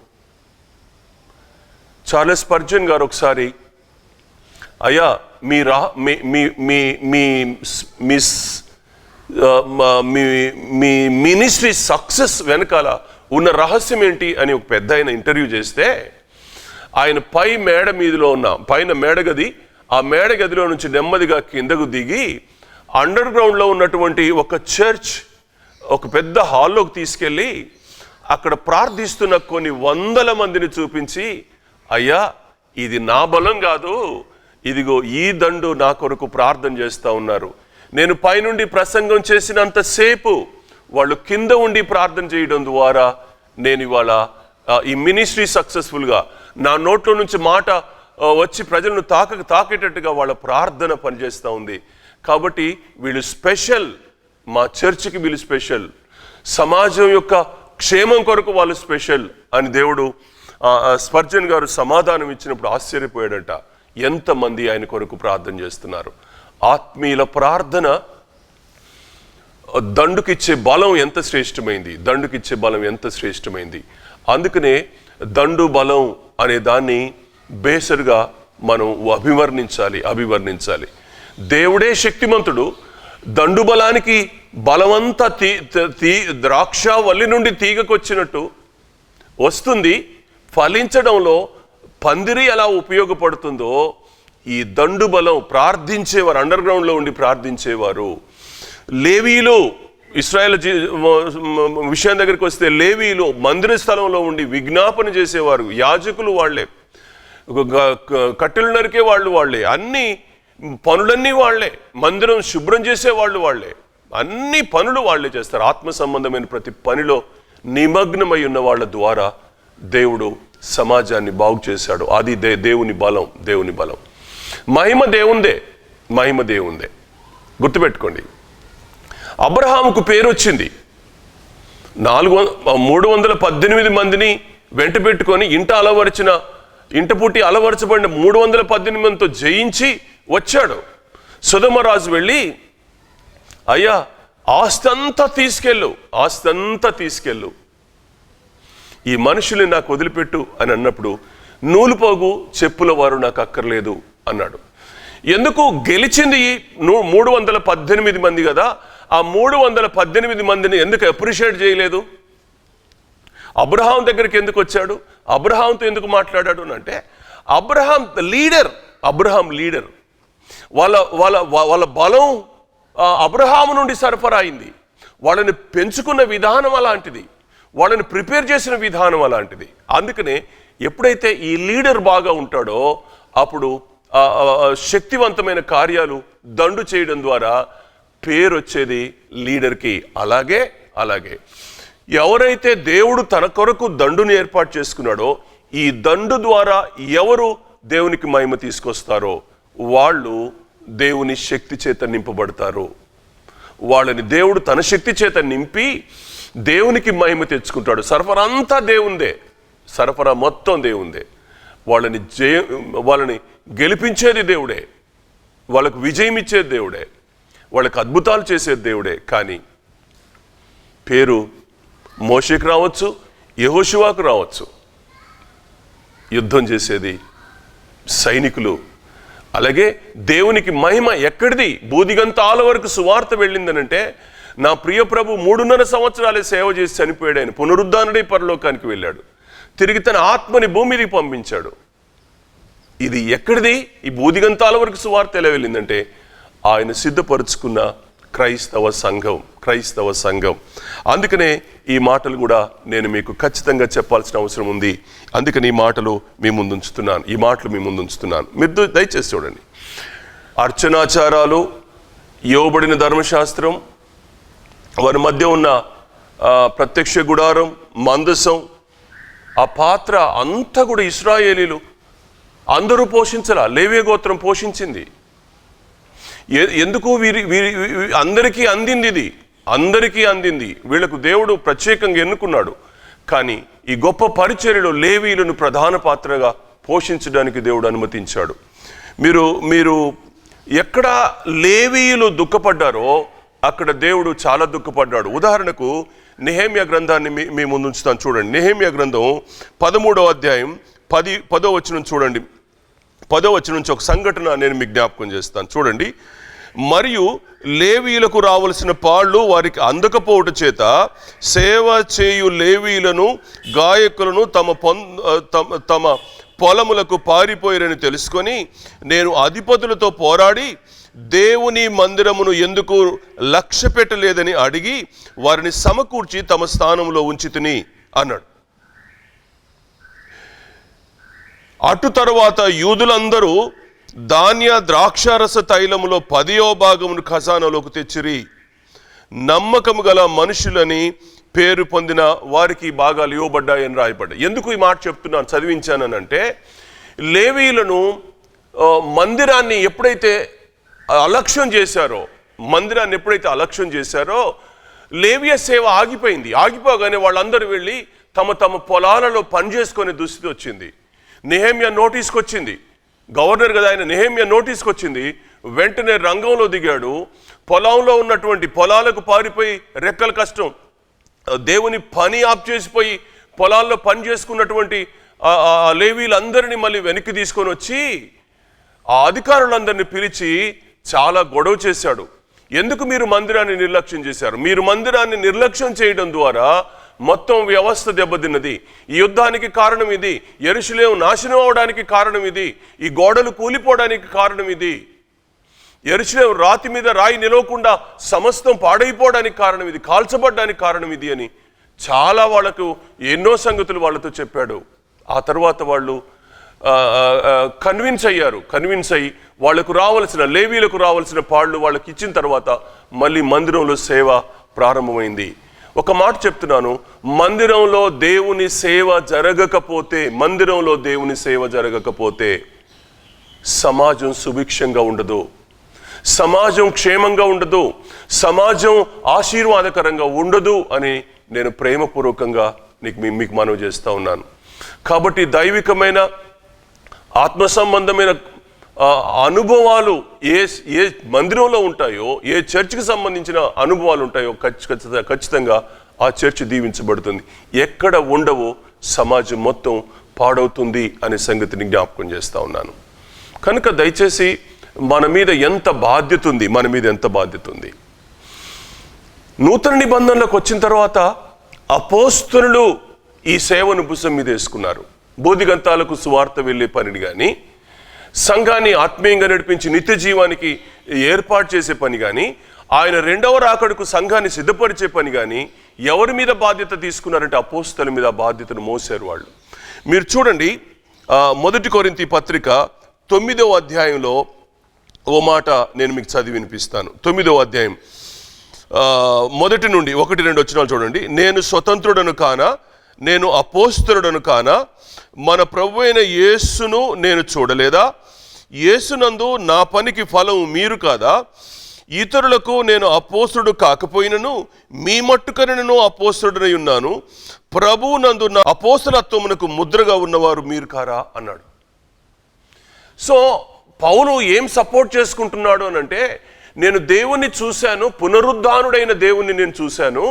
చార్లెస్ స్పర్జన్ గారు ఒకసారి, అయ్యా మీ మినిస్ట్రీ సక్సెస్ వెనకాల ఉన్న రహస్యం ఏంటి అని ఒక పెద్ద ఆయన ఇంటర్వ్యూ చేస్తే, ఆయన పైన మేడగది, ఆ మేడగదిలో నుంచి నెమ్మదిగా కిందకు దిగి అండర్ గ్రౌండ్లో ఉన్నటువంటి ఒక చర్చ్, ఒక పెద్ద హాల్లోకి తీసుకెళ్ళి అక్కడ ప్రార్థిస్తున్న కొన్ని 100 మందిని చూపించి, అయ్యా ఇది నా బలం కాదు, ఇదిగో ఈ దండు నా కొరకు ప్రార్థన చేస్తూ ఉన్నారు. నేను పైనుండి ప్రసంగం చేసినంతసేపు వాళ్ళు కింద ఉండి ప్రార్థన చేయడం ద్వారా నేను ఇవాళ ఈ మినిస్ట్రీ సక్సెస్ఫుల్గా, నా నోట్లో నుంచి మాట వచ్చి ప్రజలను తాకేటట్టుగా వాళ్ళ ప్రార్థన పనిచేస్తూ ఉంది. కాబట్టి వీళ్ళు స్పెషల్, మా చర్చికి వీళ్ళు స్పెషల్, సమాజం యొక్క క్షేమం కొరకు వాళ్ళు స్పెషల్ అని దేవుడు స్పర్జన్ గారు సమాధానం ఇచ్చినప్పుడు ఆశ్చర్యపోయాడట. ఎంతమంది ఆయన కొరకు ప్రార్థన చేస్తున్నారు. ఆత్మీయుల ప్రార్థన దండుకిచ్చే బలం ఎంత శ్రేష్టమైంది. అందుకనే దండు బలం అనే దాన్ని బేసరుగా మనం అభివర్ణించాలి. దేవుడే శక్తిమంతుడు. దండు బలానికి బలమంతా ద్రాక్ష వల్లి నుండి తీగకొచ్చినట్టు వస్తుంది. ఫలించడంలో పందిరి ఎలా ఉపయోగపడుతుందో ఈ దండు బలం ప్రార్థించేవారు, అండర్ గ్రౌండ్లో ఉండి ప్రార్థించేవారు. లేవీలు ఇశ్రాయేల్ విషయం దగ్గరికి వస్తే లేవీలు మందిర స్థలంలో ఉండి విజ్ఞాపన చేసేవారు. యాజకులు వాళ్ళే, కట్టెలు నరికే వాళ్ళే, అన్ని పనులన్నీ వాళ్ళే, మందిరం శుభ్రం చేసేవాళ్ళు వాళ్ళే, అన్ని పనులు వాళ్ళే చేస్తారు. ఆత్మ సంబంధమైన ప్రతి పనిలో నిమగ్నమై ఉన్న వాళ్ళ ద్వారా దేవుడు సమాజాన్ని బాగు చేశాడు. అది దేవుని బలం. మహిమ దేవుందే. గుర్తుపెట్టుకోండి. అబ్రహాముకు పేరు వచ్చింది. 318 మందిని వెంట పెట్టుకొని ఇంట పుట్టి అలవరచబడిన 318 మందితో జయించి వచ్చాడు. సొదొమ వెళ్ళి, అయ్యా ఆస్తంతా తీసుకెళ్ళు, ఈ మనుషుల్ని నాకు వదిలిపెట్టు అని అన్నప్పుడు, నూలుపోగు చెప్పుల వారు నాకు అక్కర్లేదు అన్నాడు. ఎందుకు? గెలిచింది 318 మంది కదా, ఆ 318 మందిని ఎందుకు అప్రిషియేట్ చేయలేదు? అబ్రహాం దగ్గరికి ఎందుకు వచ్చాడు? అబ్రహాంతో ఎందుకు మాట్లాడాడు అంటే, అబ్రహాం లీడర్. వాళ్ళ బలం అబ్రహాము నుండి సరఫరా అయింది. వాళ్ళని పెంచుకున్న విధానం అలాంటిది, వాళ్ళని ప్రిపేర్ చేసిన విధానం అలాంటిది. అందుకనే ఎప్పుడైతే ఈ లీడర్ బాగా ఉంటాడో అప్పుడు శక్తివంతమైన కార్యాలు దండు చేయడం ద్వారా పేరు వచ్చేది లీడర్కి. అలాగే ఎవరైతే దేవుడు తన కొరకు దండుని ఏర్పాటు చేసుకున్నాడో, ఈ దండు ద్వారా ఎవరు దేవునికి మహిమ తీసుకొస్తారో వాళ్ళు దేవుని శక్తి చేత నింపబడతారు. వాళ్ళని దేవుడు తన శక్తి చేత నింపి దేవునికి మహిమ తెచ్చుకుంటాడు. సరఫరా మొత్తం దేవుందే. వాళ్ళని గెలిపించేది దేవుడే, వాళ్ళకు విజయం ఇచ్చేది దేవుడే, వాళ్ళకి అద్భుతాలు చేసేది దేవుడే. కానీ పేరు మోషేకు రావచ్చు, యెహోషువాకు రావచ్చు. యుద్ధం చేసేది సైనికులు. అలాగే దేవునికి మహిమ ఎక్కడిది? బూదిగంతాల వరకు సువార్త వెళ్ళిందనంటే, నా ప్రియ ప్రభు 3.5 సంవత్సరాలే సేవ చేసి చనిపోయాడు. ఆయన పునరుద్ధానుడై పరలోకానికి వెళ్ళాడు. తిరిగి తన ఆత్మని భూమి మీదకి పంపించాడు. ఇది ఎక్కడిది? ఈ బూదిగంతాల వరకు సువార్త ఎలా వెళ్ళిందంటే, ఆయన సిద్ధపరుచుకున్న క్రైస్తవ సంఘం. అందుకనే ఈ మాటలు కూడా నేను మీకు ఖచ్చితంగా చెప్పాల్సిన అవసరం ఉంది. అందుకని ఈ మాటలు మీ ముందు ఉంచుతున్నాను. మీరు దయచేసి చూడండి. అర్చనాచారాలు, ఇవ్వబడిన ధర్మశాస్త్రం, వారి మధ్య ఉన్న ప్రత్యక్ష గుడారం, మందసం, ఆ పాత్ర అంతా కూడా ఇశ్రాయేలీలు అందరూ పోషించలా, లేవీ గోత్రం పోషించింది. ఎందుకు? అందరికీ అందింది. వీళ్ళకు దేవుడు ప్రత్యేకంగా ఎన్నుకున్నాడు. కానీ ఈ గొప్ప పరిచర్యలో లేవీలను ప్రధాన పాత్రగా పోషించడానికి దేవుడు అనుమతించాడు. మీరు ఎక్కడ లేవీయులు దుఃఖపడ్డారో అక్కడ దేవుడు చాలా దుఃఖపడ్డాడు. ఉదాహరణకు నెహెమ్యా గ్రంథాన్ని మీ ముందు ఉంచుతాను చూడండి. నెహెమ్యా గ్రంథం 13వ అధ్యాయం 10వ వచనం చూడండి. 10వ వచనం నుంచి ఒక సంఘటన నేను మీకు జ్ఞాపకం చేస్తాను చూడండి. మరియు లేవీయులకు రావలసిన పాళ్ళు వారికి అందకపోవట చేత సేవ చేయు లేవీయులను, గాయకులను తమ పొలములకు పారిపోయారని తెలుసుకొని, నేను అధిపతులతో పోరాడి దేవుని మందిరమును ఎందుకు లక్ష్య పెట్టలేదని అడిగి వారిని సమకూర్చి తమ స్థానంలో ఉంచితిని అన్నాడు. అటు తరువాత యూదులందరూ ధాన్య ద్రాక్షారస తైలములో 10వ భాగమును ఖజానాలోకి తెచ్చిరి. నమ్మకము గల మనుషులని పేరు పొందిన వారికి భాగాలు ఇవ్వబడ్డాయని రాయబడ్డాయి. ఎందుకు ఈ మాట చెప్తున్నాను, చదివించానంటే, లేవీయులను మందిరాన్ని ఎప్పుడైతే అలక్ష్యం చేశారో లేవియ సేవ ఆగిపోగానే వాళ్ళందరూ వెళ్ళి తమ పొలాలలో పనిచేసుకునే దుస్థితి వచ్చింది. నెహెమ్యా నోటీస్కి వచ్చింది. గవర్నర్ కదా ఆయన, నెహెమ్యా నోటీస్కి వచ్చింది. వెంటనే రంగంలో దిగాడు. పొలంలో ఉన్నటువంటి పొలాలకు పారిపోయి, రెక్కల కష్టం, దేవుని పని ఆప్ చేసిపోయి పొలాల్లో పని చేసుకున్నటువంటి లేవీలందరినీ మళ్ళీ వెనక్కి తీసుకొని వచ్చి ఆ అధికారులందరినీ పిలిచి చాలా గొడవ చేశాడు. ఎందుకు మీరు మందిరాన్ని నిర్లక్ష్యం చేశారు? మీరు మందిరాన్ని నిర్లక్ష్యం చేయడం ద్వారా మొత్తం వ్యవస్థ దెబ్బతిన్నది. ఈ యుద్ధానికి కారణం ఇది, యెరూషలేము నాశనం అవడానికి కారణం ఇది, ఈ గోడలు కూలిపోవడానికి కారణం ఇది, యెరూషలేము రాతి మీద రాయి నిలవకుండా సమస్తం పాడైపోవడానికి కారణం ఇది, కాల్చబడ్డానికి కారణం ఇది అని చాలా వాళ్ళకు ఎన్నో సంగతులు వాళ్ళతో చెప్పాడు. ఆ తర్వాత వాళ్ళు కన్విన్స్ అయ్యి వాళ్లకు రావాల్సిన లేవీలకు రావాల్సిన పాళ్ళు వాళ్ళకి ఇచ్చిన తర్వాత మళ్ళీ మందిరంలో సేవ ప్రారంభమైంది. ఒక మాట చెప్తున్నాను, మందిరంలో దేవుని సేవ జరగకపోతే సమాజం సుభిక్షంగా ఉండదు, సమాజం క్షేమంగా ఉండదు, సమాజం ఆశీర్వాదకరంగా ఉండదు అని నేను ప్రేమపూర్వకంగా మీకు మనవి చేస్తూ ఉన్నాను. కాబట్టి దైవికమైన ఆత్మ సంబంధమైన అనుభవాలు ఏ మందిరంలో ఉంటాయో, ఏ చర్చికి సంబంధించిన అనుభవాలు ఉంటాయో ఖచ్చితంగా ఆ చర్చ్ దీవించబడుతుంది. ఎక్కడ ఉండవో సమాజం మొత్తం పాడవుతుంది అనే సంగతిని జ్ఞాపకం చేస్తూ ఉన్నాను. కనుక దయచేసి మన మీద ఎంత బాధ్యత ఉంది. నూతన నిబంధనలకు వచ్చిన తర్వాత అపోస్తలులు ఈ సేవను భుజం మీద వేసుకున్నారు. బోధిగంతాలకు సువార్త వెళ్ళే పనిని కానీ, సంఘాన్ని ఆత్మీయంగా నడిపించి నిత్య జీవానికి ఏర్పాటు చేసే పని కానీ, ఆయన రెండవ రాకడకు సంఘాన్ని సిద్ధపరిచే పని కానీ ఎవరి మీద బాధ్యత తీసుకున్నారంటే అపోస్తలుల మీద బాధ్యతను మోసారు వాళ్ళు. మీరు చూడండి, 1 కొరింథీ పత్రిక 9వ అధ్యాయంలో ఓ మాట నేను మీకు చదివి వినిపిస్తాను. 9వ అధ్యాయం 1 నుండి 1-2 వచనాలు చూడండి. నేను స్వతంత్రుడను కానా, నేను అపోస్తలుడను కానా, మన ప్రభు అయిన యేసును నేను చూడలేదా? యేసునందు నా పనికి ఫలం మీరు కాదా? ఇతరులకు నేను అపోస్తలుడు కాకపోయినను మీ మట్టుకనను అపోస్తలుడనై ఉన్నాను. ప్రభువు నందు నా అపోస్తలత్వమునకు ముద్రగా ఉన్నవారు మీరు కారా అన్నాడు. సో పౌలు ఏం సపోర్ట్ చేసుకుంటున్నాడు అనంటే, నేను దేవుణ్ణి చూశాను, పునరుద్ధానుడైన దేవుణ్ణి నేను చూశాను,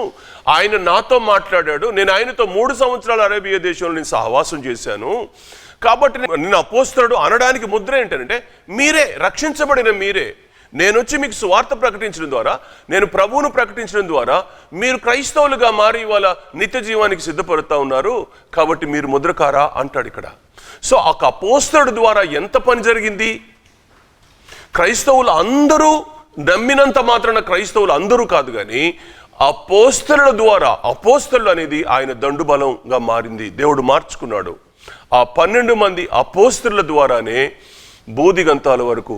ఆయన నాతో మాట్లాడాడు, నేను ఆయనతో 3 సంవత్సరాలు అరేబియా దేశంలో నేను సహవాసం చేశాను, కాబట్టి నేను అపోస్తలుడు అనడానికి ముద్ర ఏంటంటే మీరే, రక్షించబడిన మీరే. నేను వచ్చి మీకు సువార్త ప్రకటించడం ద్వారా, నేను ప్రభువును ప్రకటించడం ద్వారా మీరు క్రైస్తవులుగా మారి ఇవాళ నిత్య జీవానికి సిద్ధపడుతూ ఉన్నారు, కాబట్టి మీరు ముద్రకారా అంటాడు ఇక్కడ. సో ఆ అపోస్తలుడు ద్వారా ఎంత పని జరిగింది? క్రైస్తవులు అందరూ నమ్మినంత మాత్రాన క్రైస్తవులు అందరూ కాదు, కానీ అపోస్తలుల ద్వారా, అపోస్తలులు అనేది ఆయన దండుబలంగా మారింది, దేవుడు మార్చుకున్నాడు. ఆ 12 మంది అపోస్తలుల ద్వారానే బోధిగంతాల వరకు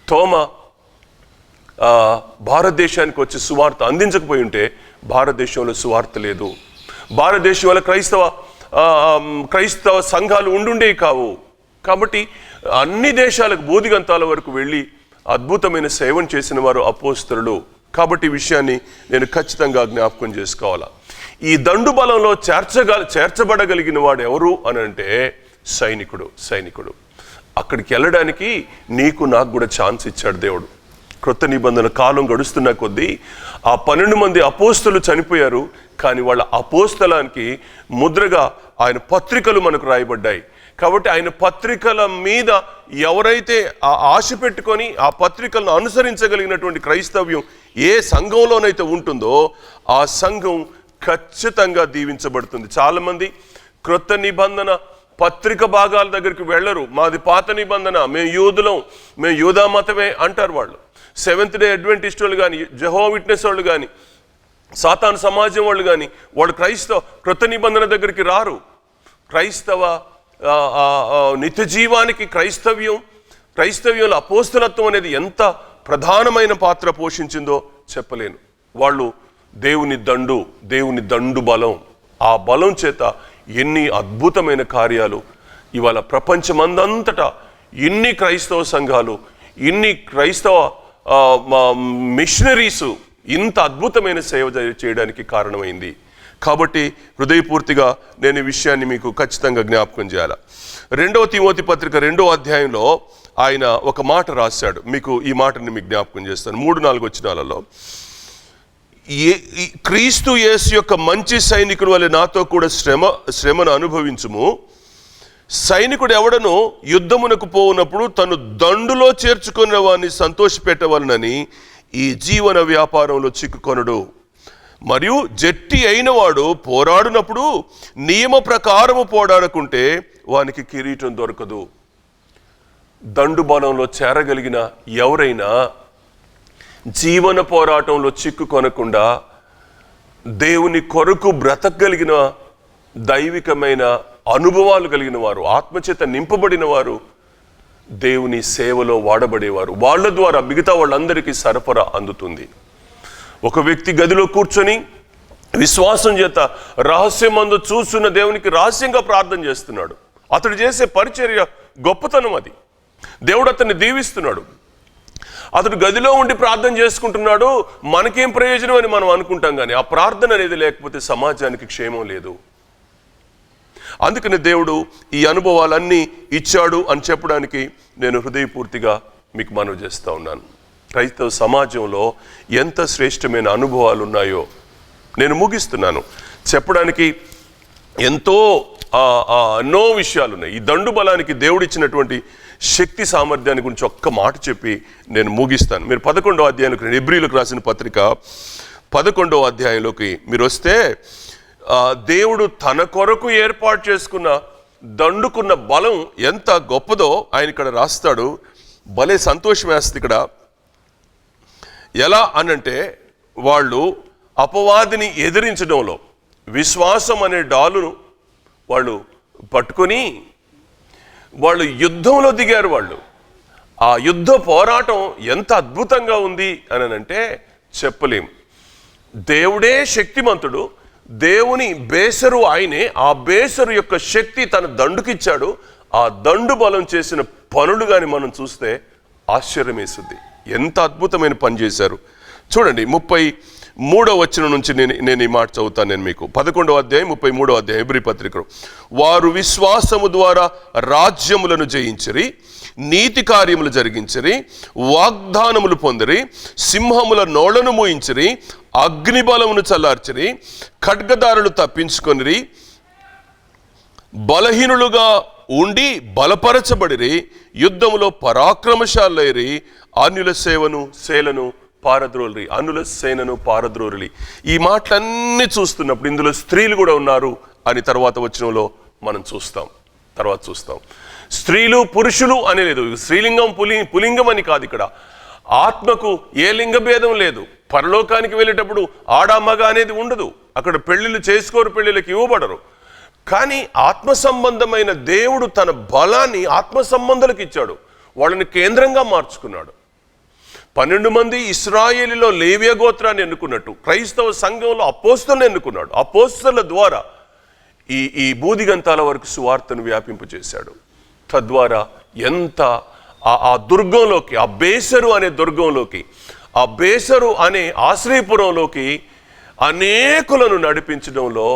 తోమ భారతదేశానికి వచ్చి సువార్త అందించకపోయి ఉంటే భారతదేశంలో సువార్త లేదు, భారతదేశంలో క్రైస్తవ సంఘాలు ఉండుండేవి కావు. కాబట్టి అన్ని దేశాలకు బోధిగంతాల వరకు వెళ్ళి అద్భుతమైన సేవను చేసిన వారు అపోస్తలులు. కాబట్టి ఈ విషయాన్ని నేను ఖచ్చితంగా జ్ఞాపకం చేసుకోవాలా. ఈ దండు బలంలో చేర్చబడగలిగిన వాడు ఎవరు అని అంటే సైనికుడు. అక్కడికి వెళ్ళడానికి నీకు నాకు కూడా ఛాన్స్ ఇచ్చాడు దేవుడు. క్రొత్త నిబంధన కాలం గడుస్తున్న కొద్దీ ఆ 12 మంది అపోస్తలు చనిపోయారు, కానీ వాళ్ళ అపోస్తలానికి ముద్రగా ఆయన పత్రికలు మనకు రాయబడ్డాయి. కాబట్టి ఆయన పత్రికల మీద ఎవరైతే ఆ ఆశ పెట్టుకొని ఆ పత్రికలను అనుసరించగలిగినటువంటి క్రైస్తవ్యం ఏ సంఘంలోనైతే ఉంటుందో ఆ సంఘం ఖచ్చితంగా దీవించబడుతుంది. చాలామంది క్రొత్త నిబంధన పత్రిక భాగాల దగ్గరికి వెళ్ళరు. మాది పాత నిబంధన, మేము యూదులం, మేము యూదా మతమే అంటారు వాళ్ళు. సెవెంత్ డే అడ్వెంటిస్ట్ వాళ్ళు కానీ, జెహోవా విట్నెస్ వాళ్ళు కానీ, సాతాను సమాజం వాళ్ళు కానీ వాళ్ళు క్రొత్త నిబంధన దగ్గరికి రారు. క్రైస్తవ నిత్య జీవానికి క్రైస్తవ్యంలో అపోస్తలత్వం అనేది ఎంత ప్రధానమైన పాత్ర పోషించిందో చెప్పలేను. వాళ్ళు దేవుని దండు బలం, ఆ బలం చేత ఎన్ని అద్భుతమైన కార్యాలు ఇవాళ ప్రపంచమందంతటా ఇన్ని క్రైస్తవ సంఘాలు, ఇన్ని క్రైస్తవ మిషనరీసు ఇంత అద్భుతమైన సేవ చేయడానికి కారణమైంది. కాబట్టి హృదయపూర్తిగా నేను ఈ విషయాన్ని మీకు ఖచ్చితంగా జ్ఞాపకం చేయాలి. 2వ తిమోతి పత్రిక 2వ అధ్యాయంలో ఆయన ఒక మాట రాశాడు. మీకు ఈ మాటని మీకు జ్ఞాపకం చేస్తాను. 3-4 వచనాలలో, క్రీస్తు యేసు యొక్క మంచి సైనికుడు వలె నాతో కూడా శ్రమను అనుభవించుము. సైనికుడు ఎవడను యుద్ధమునకు పోవునప్పుడు తను దండులో చేర్చుకున్న వాడిని సంతోషపెట్టవలనని ఈ జీవన వ్యాపారంలో చిక్కుకొనడు. మరియు జట్టి అయిన వాడు పోరాడినప్పుడు నియమ ప్రకారము పోరాడకుంటే వానికి కిరీటం దొరకదు. దండు బలంలో చేరగలిగిన ఎవరైనా జీవన పోరాటంలో చిక్కుకొనకుండా దేవుని కొరకు బ్రతకగలిగిన దైవికమైన అనుభవాలు కలిగిన వారు, ఆత్మచేత నింపబడిన వారు, దేవుని సేవలో వాడబడేవారు. వాళ్ళ ద్వారా మిగతా వాళ్ళందరికీ సరఫరా అందుతుంది. ఒక వ్యక్తి గదిలో కూర్చొని విశ్వాసం చేత రహస్యమందు చూస్తున్న దేవునికి రహస్యంగా ప్రార్థన చేస్తున్నాడు. అతడు చేసే పరిచర్య గొప్పతనం అది. దేవుడు అతన్ని దీవిస్తున్నాడు. అతడు గదిలో ఉండి ప్రార్థన చేసుకుంటున్నాడు. మనకేం ప్రయోజనం అని మనం అనుకుంటాం, కానీ ఆ ప్రార్థన అనేది లేకపోతే సమాజానికి క్షేమం లేదు. అందుకని దేవుడు ఈ అనుభవాలన్నీ ఇచ్చాడు అని చెప్పడానికి నేను హృదయపూర్తిగా మీకు మనవి చేస్తూ ఉన్నాను. క్రైస్తవ సమాజంలో ఎంత శ్రేష్టమైన అనుభవాలు ఉన్నాయో నేను ముగిస్తున్నాను. చెప్పడానికి ఎన్నో విషయాలు ఉన్నాయి. ఈ దండు బలానికి దేవుడిచ్చినటువంటి శక్తి సామర్థ్యాన్ని గురించి ఒక్క మాట చెప్పి నేను ముగిస్తాను. మీరు 11వ అధ్యాయంలోకి, హెబ్రీయులకు రాసిన పత్రిక 11వ అధ్యాయంలోకి మీరు వస్తే, దేవుడు తన కొరకు ఏర్పాటు చేసుకున్న దండుకున్న బలం ఎంత గొప్పదో ఆయన ఇక్కడ రాస్తాడు. భలే సంతోషం వేస్తుంది ఇక్కడ. ఎలా అనంటే, వాళ్ళు అపవాదిని ఎదిరించడంలో విశ్వాసం అనే డాలును వాళ్ళు పట్టుకొని వాళ్ళు యుద్ధంలో దిగారు. వాళ్ళు ఆ యుద్ధ పోరాటం ఎంత అద్భుతంగా ఉంది అని అంటే చెప్పలేం. దేవుడే శక్తిమంతుడు, దేవుని బేసరు ఆయనే. ఆ బేసరు యొక్క శక్తి తన దండుకిచ్చాడు. ఆ దండు బలం చేసిన పనులు కానీ మనం చూస్తే ఆశ్చర్యం వేస్తుంది. ఎంత అద్భుతమైన పని చేశారు చూడండి. 33వ వచనం నుంచి నేను ఈ మాట చదువుతాను. నేను మీకు 11వ అధ్యాయం 33వ అధ్యాయం హెబ్రీ పత్రికలో, వారు విశ్వాసము ద్వారా రాజ్యములను జయించిరి, నీతి కార్యములు జరిగించిరి, వాగ్దానములు పొందిరి, సింహముల నోళ్లను మూయించిరి, అగ్నిబలమును చల్లార్చిరి, ఖడ్గదారులు తప్పించుకొనిరి, బలహీనులుగా ఉండి బలపరచబడిరి, యుద్ధములో పరాక్రమశాలైరి, అన్యుల సేనను పారద్రోలిరి. ఈ మాటలన్నీ చూస్తున్నప్పుడు ఇందులో స్త్రీలు కూడా ఉన్నారు అని తర్వాత వచనంలో మనం తర్వాత చూస్తాం. స్త్రీలు పురుషులు అనే లేదు, స్త్రీలింగం పులింగం అని కాదు. ఇక్కడ ఆత్మకు ఏ లింగ భేదం లేదు. పరలోకానికి వెళ్ళేటప్పుడు ఆడామగ అనేది ఉండదు. అక్కడ పెళ్లిళ్ళు చేసుకోరు, పెళ్లిళ్ళకి ఇవ్వబడరు. కానీ ఆత్మ సంబంధమైన దేవుడు తన బలాన్ని ఆత్మ సంబంధాలకు ఇచ్చాడు. వాళ్ళని కేంద్రంగా మార్చుకున్నాడు. 12 మంది ఇశ్రాయేలులో లేవియ గోత్రాన్ని ఎన్నుకున్నట్టు క్రైస్తవ సంఘంలో అపోస్తలుని ఎన్నుకున్నాడు. అపోస్తల ద్వారా ఈ బూదిగంతాల వరకు సువార్తను వ్యాపింపచేశాడు. తద్వారా ఎంత ఆ దుర్గంలోకి, ఆ బేసరు అనే దుర్గంలోకి, ఆ బేసరు అనే ఆశ్రయపురంలోకి అనేకులను నడిపించడంలో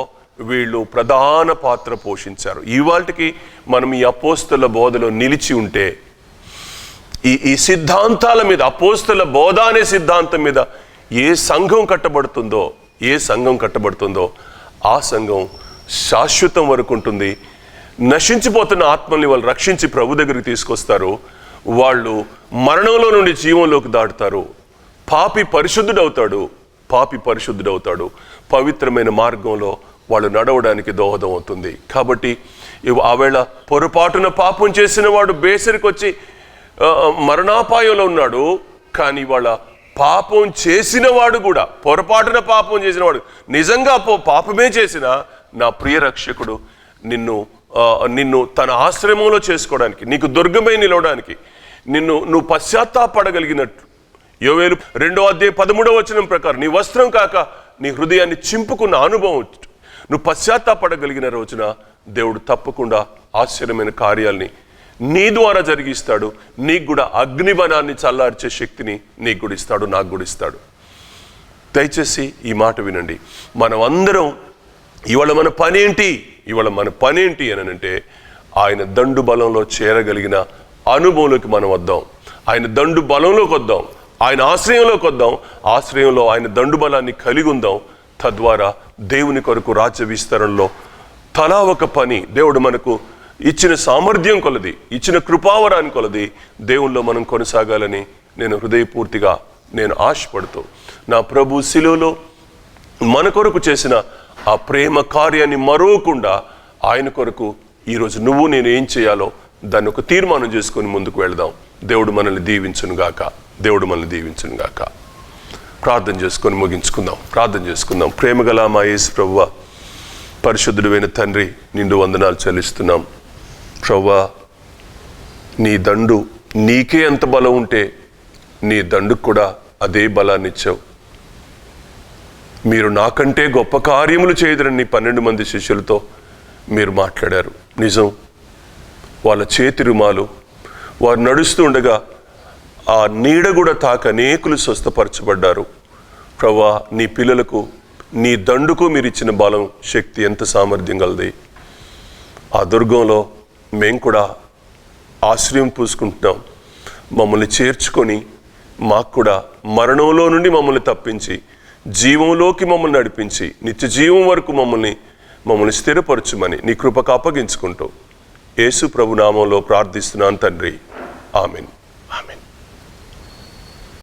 వీళ్ళు ప్రధాన పాత్ర పోషించారు. ఇవాళకి మనం ఈ అపోస్తల బోధలో నిలిచి ఉంటే, ఈ సిద్ధాంతాల మీద, అపోస్తల బోధ అనే సిద్ధాంతం మీద ఏ సంఘం కట్టబడుతుందో ఆ సంఘం శాశ్వతం వరకు ఉంటుంది. నశించిపోతున్న ఆత్మల్ని వాళ్ళు రక్షించి ప్రభు దగ్గరికి తీసుకొస్తారు. వాళ్ళు మరణంలో నుండి జీవంలోకి దాటుతారు. పాపి పరిశుద్ధుడవుతాడు. పవిత్రమైన మార్గంలో వాళ్ళు నడవడానికి దోహదం అవుతుంది. కాబట్టి ఆవేళ పొరపాటున పాపం చేసిన వాడు బేసరికి వచ్చి మరణాపాయంలో ఉన్నాడు. కానీ వాళ్ళ పాపం చేసిన వాడు కూడా, పొరపాటున పాపం చేసిన వాడు నిజంగా పాపమే చేసిన నా ప్రియ రక్షకుడు నిన్ను తన ఆశ్రమంలో చేసుకోవడానికి, నీకు దుర్గమై నిలవడానికి, నువ్వు పశ్చాత్తాపడగలిగినట్టు యోవేలు 2వ అధ్యాయం 13వ వచనం ప్రకారం నీ వస్త్రం కాక నీ హృదయాన్ని చింపుకున్న అనుభవం, నువ్వు పశ్చాత్తాపడగలిగిన రోజున దేవుడు తప్పకుండా ఆశ్చర్యమైన కార్యాల్ని నీ ద్వారా జరిగిస్తాడు. నీకు కూడా అగ్నిబలాన్ని చల్లార్చే శక్తిని నీకు కూడా ఇస్తాడు, నాకు కూడా ఇస్తాడు. దయచేసి ఈ మాట వినండి. మనం అందరం ఇవాళ మన పని ఏంటి అని అంటే, ఆయన దండు బలంలో చేరగలిగిన అనుభవంలోకి మనం వద్దాం. ఆయన దండు బలంలోకి వద్దాం, ఆయన ఆశ్రయంలోకి వద్దాం. ఆశ్రయంలో ఆయన దండు బలాన్ని కలిగి ఉందాం. తద్వారా దేవుని కొరకు రాజ్య విస్తరణలో తలా ఒక పని దేవుడు మనకు ఇచ్చిన సామర్థ్యం కొలది, ఇచ్చిన కృపావరాన్ని కొలది దేవుల్లో మనం కొనసాగాలని నేను హృదయపూర్తిగా ఆశపడుతూ, నా ప్రభు శిలువలో మన కొరకు చేసిన ఆ ప్రేమ కార్యాన్ని మరోకుండా ఆయన కొరకు ఈరోజు నువ్వు నేను ఏం చేయాలో దాన్ని ఒక తీర్మానం చేసుకొని ముందుకు వెళదాం. దేవుడు మనల్ని దీవించును గాక. దేవుడు మనల్ని దీవించును గాక. ప్రార్థన చేసుకొని ముగించుకుందాం. ప్రార్థన చేసుకుందాం. ప్రేమగల మా యేసు ప్రభువా, పరిశుద్ధుడైన తండ్రి, నిండు వందనాలు చెల్లిస్తున్నాం. ప్రభువా, నీ దండు నీకే ఎంత బలం ఉంటే నీ దండుకు కూడా అదే బలాన్ని ఇచ్చావు. మీరు నాకంటే గొప్ప కార్యములు చేయదురని నీ 12 మంది శిష్యులతో మీరు మాట్లాడారు. నిజం. వాళ్ళ చేతి రుమాలు వారు నడుస్తూ ఉండగా ఆ నీడ కూడా తాక అనేకులు స్వస్థపరచబడ్డారు. ప్రభువా, నీ పిల్లలకు నీ దండుకు మీరు ఇచ్చిన బలం, శక్తి ఎంత సామర్థ్యం కలది. ఆ దుర్గంలో మేము కూడా ఆశ్రయం పూసుకుంటున్నాం. మమ్మల్ని చేర్చుకొని మాకు కూడా మరణంలో నుండి మమ్మల్ని తప్పించి జీవంలోకి మమ్మల్ని నడిపించి నిత్య జీవం వరకు మమ్మల్ని స్థిరపరచుమని నీ కృపకు అప్పగించుకుంటూ యేసు ప్రభు నామంలో ప్రార్థిస్తున్నాను తండ్రి. ఆమెన్. ఆమెన్.